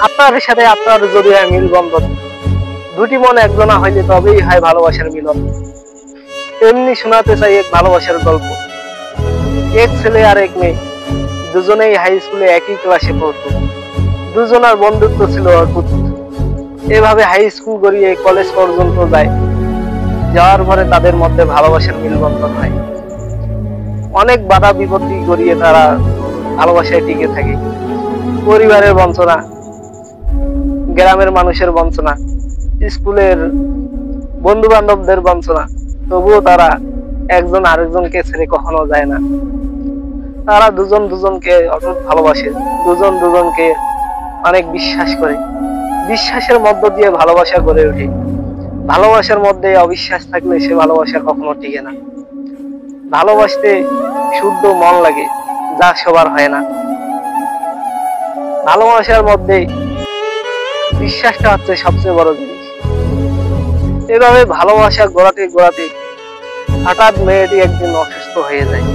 আপনার সাথে আপনার যদি হয় মিলবন্ধন, দুটি মন একজনা হইলে তবেই হয় ভালোবাসার মিলন। তেমনি শোনাতে চাই এক ভালোবাসার গল্প। এক ছেলে আর এক মেয়ে, দুজনেই হাই স্কুলে একই ক্লাসে পড়তো। দুজনার বন্ধুত্ব ছিল অদ্ভুত। এভাবে হাই স্কুল গড়িয়ে কলেজ পর্যন্ত যায়। যাওয়ার পরে তাদের মধ্যে ভালোবাসার মিলবন্ধন হয়। অনেক বাধা বিপত্তি গড়িয়ে তারা ভালোবাসায় টিকে থাকে। পরিবারের বঞ্চনা, গ্রামের মানুষের বঞ্চনা, স্কুলের বন্ধু বান্ধবদের বঞ্চনা, তবুও তারা একজন আরেকজনকে ছেড়ে কখনো যায় না। তারা দুজন দুজনকে অটুট ভালোবাসে, দুজন দুজনকে অনেক বিশ্বাস করে। বিশ্বাসের মধ্য দিয়ে ভালোবাসা গড়ে ওঠে। ভালোবাসার মধ্যে অবিশ্বাস থাকলে সে ভালোবাসা কখনো টিকে না। ভালোবাসতে শুদ্ধ মন লাগে, যা সবার হয় না। ভালোবাসার মধ্যে বিশ্বাসটা হচ্ছে সবচেয়ে বড় জিনিস। এভাবে ভালোবাসা গড়াতে গড়াতে হঠাৎ মেয়েটি একদিন অসুস্থ হয়ে যায়।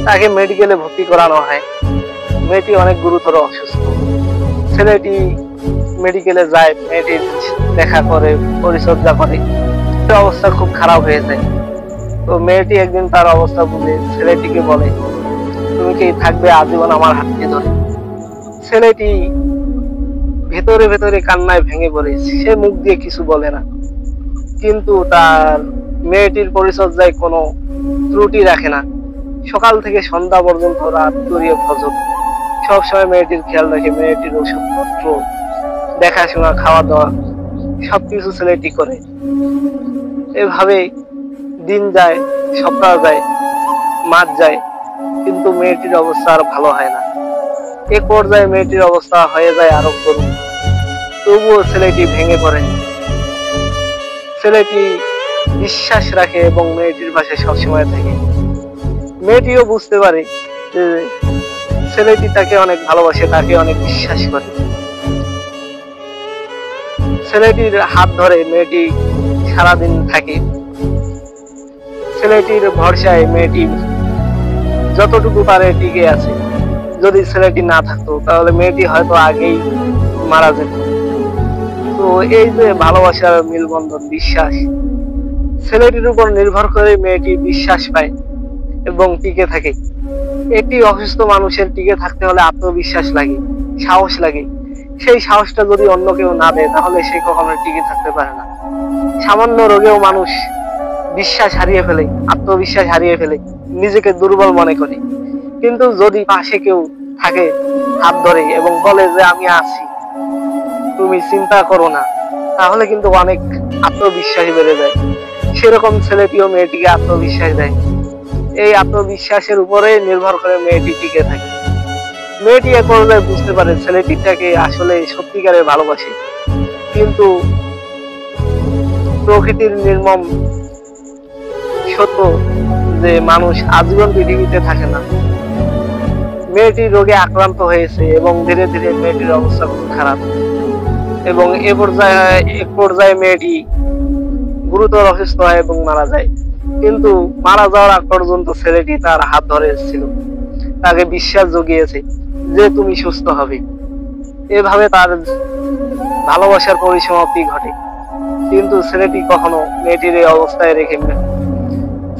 তাকে মেডিকেলে ভর্তি করানো হয়। মেয়েটি অনেক গুরুতর অসুস্থ। ছেলেটি মেডিকেলে যায়, মেয়েটির দেখা করে, পরিচর্যা করে। অবস্থা খুব খারাপ হয়ে যায়। তো মেয়েটি একদিন তার অবস্থা বুঝে ছেলেটিকে বলে, তুমি কি থাকবে আজীবন আমার হাতটি ধরে? ছেলেটি ভেতরে ভেতরে কান্নায় ভেঙে পড়ে। সে মুখ দিয়ে কিছু বলে না, কিন্তু তার মেয়েটির পরিচর্যায় কোনো ত্রুটি রাখে না। সকাল থেকে সন্ধ্যা পর্যন্ত, রাত গড়িয়ে ফজর, সবসময় মেয়েটির খেয়াল রাখে। মেয়েটির ওষুধপত্র, দেখাশোনা, খাওয়া দাওয়া সবকিছু ছেলেটি করে। এভাবে দিন যায়, সপ্তাহ যায়, মাস যায়, কিন্তু মেয়েটির অবস্থা আর ভালো হয় না। এক পর্যায়ে মেয়েটির অবস্থা হয়ে যায় আরো করুণ। তবুও ছেলেটি ভেঙে পড়ে। ছেলেটি বিশ্বাস রাখে এবং মেয়েটির পাশে সবসময় থাকে। মেয়েটিও বুঝতে পারে যে ছেলেটি তাকে অনেক ভালোবাসে, তাকে অনেক বিশ্বাস করে। ছেলেটির হাত ধরে মেয়েটি সারাদিন থাকে। ছেলেটির ভরসায় মেয়েটি যতটুকু পারে টিকে আছে। যদি ছেলেটি না থাকতো তাহলে মেয়েটি হয়তো আগেই মারা যেত। তো এই যে ভালোবাসার মিলবন্ধন, বিশ্বাস, ছেলেটির উপর নির্ভর করে মেয়েটি বিশ্বাস পায় এবং টিকে থাকে। একটি অসুস্থ মানুষের টিকে থাকতে হলে আত্মবিশ্বাস লাগে, সাহস লাগে। সেই সাহসটা যদি অন্য কেউ না দেয় তাহলে সে কখনো টিকে থাকতে পারে না। সামান্য রোগেও মানুষ বিশ্বাস হারিয়ে ফেলে, আত্মবিশ্বাস হারিয়ে ফেলে, নিজেকে দুর্বল মনে করে। কিন্তু যদি পাশে কেউ থাকে, হাত ধরে এবং বলে যে আমি আছি, তুমি চিন্তা করো না, তাহলে কিন্তু অনেক আত্মবিশ্বাস বেড়ে যায়। সেরকম ছেলেটিও মেয়েটিকে আত্মবিশ্বাস দেয়। এই আত্মবিশ্বাসের উপরে নির্ভর করে মেয়েটি টিকে থাকে। মেয়েটি এক পর্যায়ে বুঝতে পারে ছেলেটিটাকে আসলে সত্যিকারের ভালোবাসে, কিন্তু প্রকৃতির নির্মম সত্য যে মানুষ আজীবন পৃথিবীতে থাকে না। মেয়েটি রোগে আক্রান্ত হয়েছে এবং ধীরে ধীরে মেয়েটির অবস্থা খুব খারাপ। এবং এক পর্যায়ে মেয়েটি গুরুতর অসুস্থ হয় এবং মারা যায়। কিন্তু মারা যাওয়ার আগ পর্যন্ত ছেলেটি তার হাত ধরে এসেছিল, তাকে বিশ্বাস জুগিয়েছে যে তুমি সুস্থ হবে। এভাবে তার ভালোবাসার পরিসমাপ্তি ঘটে। কিন্তু ছেলেটি কখনো মেয়েটির এই অবস্থায় রেখে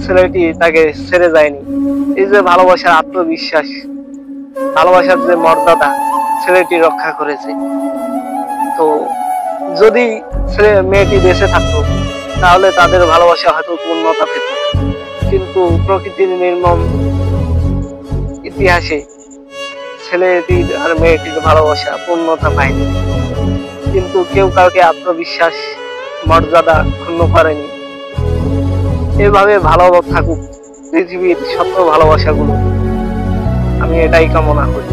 ছেলেটি তাকে ছেড়ে যায়নি। এই যে ভালোবাসার আত্মবিশ্বাস, ভালোবাসার যে মর্যাদা ছেলেটি রক্ষা করেছে। তো যদি মেয়েটি বেঁচে থাকতো তাহলে তাদের ভালোবাসা হয়তো পূর্ণতা পেত, কিন্তু প্রকৃতির নির্মম ইতিহাসে ছেলেটির আর মেয়েটির ভালোবাসা পূর্ণতা পায়নি। কিন্তু কেউ কাউকে আত্মবিশ্বাস, মর্যাদা ক্ষুণ্ণ করেনি। এভাবে ভালো থাকুক পৃথিবীর সত্য ভালোবাসাগুলো, আমি এটাই কামনা করি।